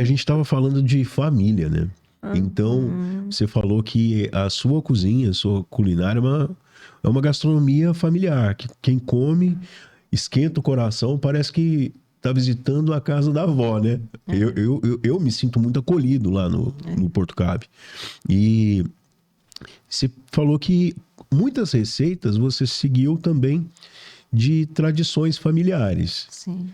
A gente estava falando de família, né? Então, Uhum. você falou que a sua cozinha, a sua culinária é uma gastronomia familiar, que quem come esquenta o coração, parece que está visitando a casa da avó, né? Eu me sinto muito acolhido lá no Porto Cabe. E você falou que muitas receitas você seguiu também de tradições familiares. Sim.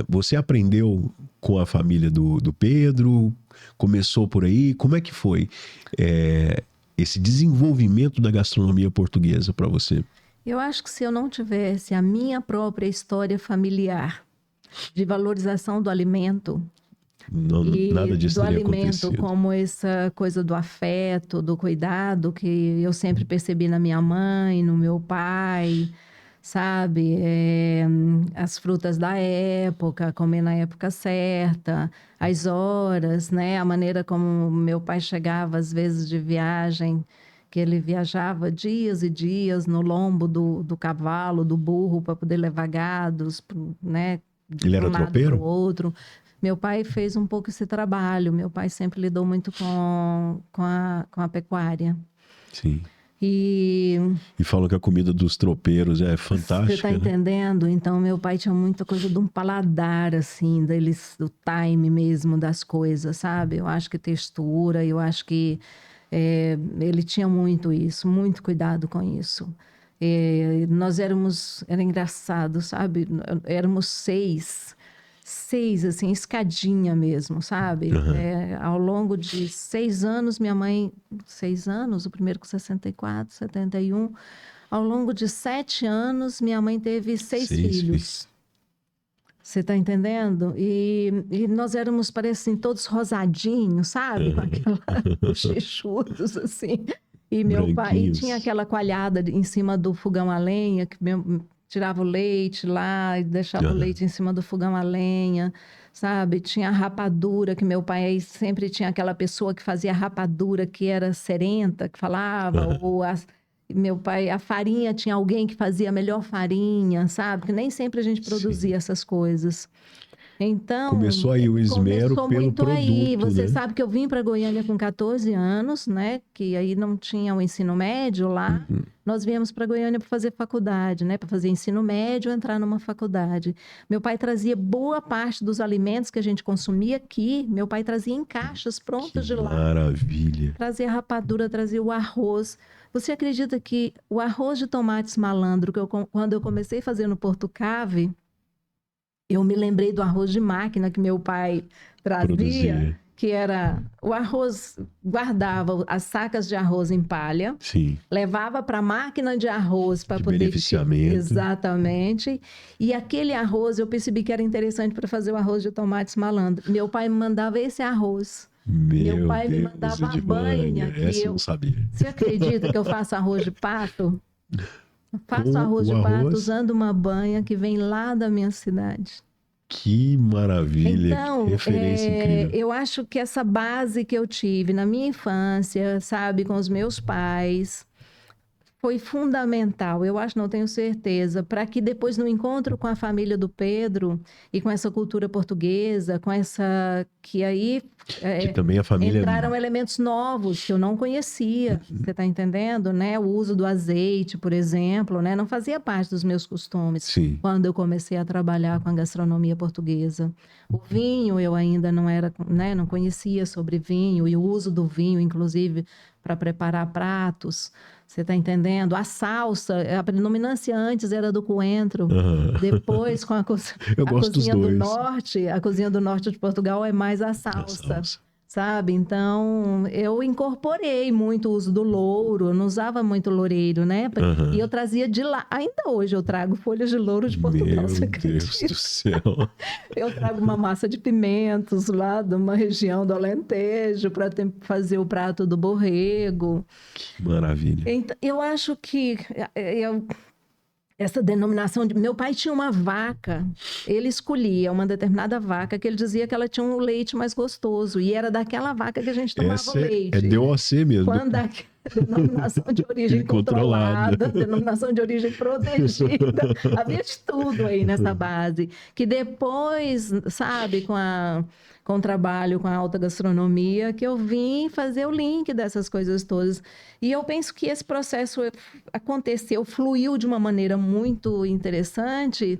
Você aprendeu com a família do Pedro? Começou por aí? Como é que foi esse desenvolvimento da gastronomia portuguesa para você? Eu acho que se eu não tivesse a minha própria história familiar de valorização do alimento Não, e nada disso do teria alimento acontecido. como essa coisa do afeto, do cuidado que eu sempre percebi na minha mãe, no meu pai, sabe? As frutas da época, comer na época certa, as horas, né? A maneira como meu pai chegava às vezes de viagem, que ele viajava dias e dias no lombo do cavalo, do burro, para poder levar gados, né? De Ele um era lado para o tropeiro? outro. Meu pai fez um pouco esse trabalho. Meu pai sempre lidou muito com a pecuária. Sim. E E falam que a comida dos tropeiros é você está fantástica, né? entendendo? Então, meu pai tinha muita coisa de um paladar, assim, do time mesmo das coisas, sabe? Eu acho que textura, eu acho que ele tinha muito isso, muito cuidado com isso. Nós era engraçado, sabe? Éramos seis, assim, escadinha mesmo, sabe? Aham. Ao longo de 6 anos, minha mãe, 6 anos, o primeiro com 64, 71, ao longo de 7 anos, minha mãe teve 6 filhos. Você está entendendo? E nós éramos, parece assim, todos rosadinhos, sabe? Com aquela bochechudos, assim. E meu pai tinha Branquinhos. aquela coalhada em cima do fogão a lenha, que tirava o leite lá e deixava o Aham. leite em cima do fogão a lenha, sabe? Tinha a rapadura, que meu pai sempre tinha aquela pessoa que fazia rapadura, que era serenta, que falava, Aham. meu pai, a farinha, tinha alguém que fazia a melhor farinha, sabe? Porque nem sempre a gente Sim. produzia essas coisas. Então, Começou aí o esmero começou pelo muito aí. produto, Você né? sabe que eu vim para Goiânia com 14 anos, né? Que aí não tinha o ensino médio lá. Uhum. Nós viemos para Goiânia para fazer faculdade, né? Para fazer ensino médio, entrar numa faculdade. Meu pai trazia boa parte dos alimentos que a gente consumia aqui. Meu pai trazia em caixas Que prontas de lá. maravilha. Trazia rapadura, trazia o arroz. Você acredita que o arroz de tomates malandro, quando eu comecei a fazer no Porto Cave, eu me lembrei do arroz de máquina que meu pai trazia, Produzir. que era o arroz, guardava as sacas de arroz em palha, Sim. levava para a máquina de arroz para De poder beneficiamento. exatamente. E aquele arroz eu percebi que era interessante para fazer o arroz de tomates malandro. Meu pai me mandava esse arroz. Meu Meu pai me Deus, mandava a de banha que essa eu não sabia. Você acredita que eu faço arroz de pato? Eu faço Com arroz o de pato arroz, usando uma banha que vem lá da minha cidade. que maravilha, que Então, referência incrível. eu acho que essa base que eu tive na minha infância, sabe, com os meus pais, foi fundamental, eu acho, não tenho certeza, para que depois no encontro com a família do Pedro e com essa cultura portuguesa, com essa que aí Que também a família... entraram elementos novos que eu não conhecia, você está entendendo, né? O uso do azeite, por exemplo, né? Não fazia parte dos meus costumes Sim. quando eu comecei a trabalhar com a gastronomia portuguesa. O vinho eu ainda não era, né? Não conhecia sobre vinho e o uso do vinho, inclusive, para preparar pratos. Você está entendendo? A salsa, a predominância antes era do coentro. Aham. Depois, com Eu a gosto dos cozinha do dois. norte, a cozinha do norte de Portugal é mais a A salsa, salsa. sabe? Então, eu incorporei muito o uso do louro, eu não usava muito loureiro, né? Aham. E eu trazia de lá. Ainda hoje eu trago folhas de louro de Portugal, Meu você Deus acredita? do céu. Eu trago uma massa de pimentos lá de uma região do Alentejo para fazer o prato do borrego. Que maravilha. Então, eu acho que essa denominação de... Meu pai tinha uma vaca, ele escolhia uma determinada vaca que ele dizia que ela tinha um leite mais gostoso, e era daquela vaca que a gente tomava Essa leite. é DOC mesmo. Quando a denominação de origem controlada, denominação de origem protegida, havia de tudo aí nessa base. Que depois, sabe, com o trabalho com a alta gastronomia, que eu vim fazer o link dessas coisas todas. E eu penso que esse processo aconteceu, fluiu de uma maneira muito interessante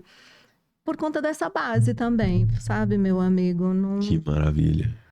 por conta dessa base também, sabe, meu amigo? Não... Que maravilha.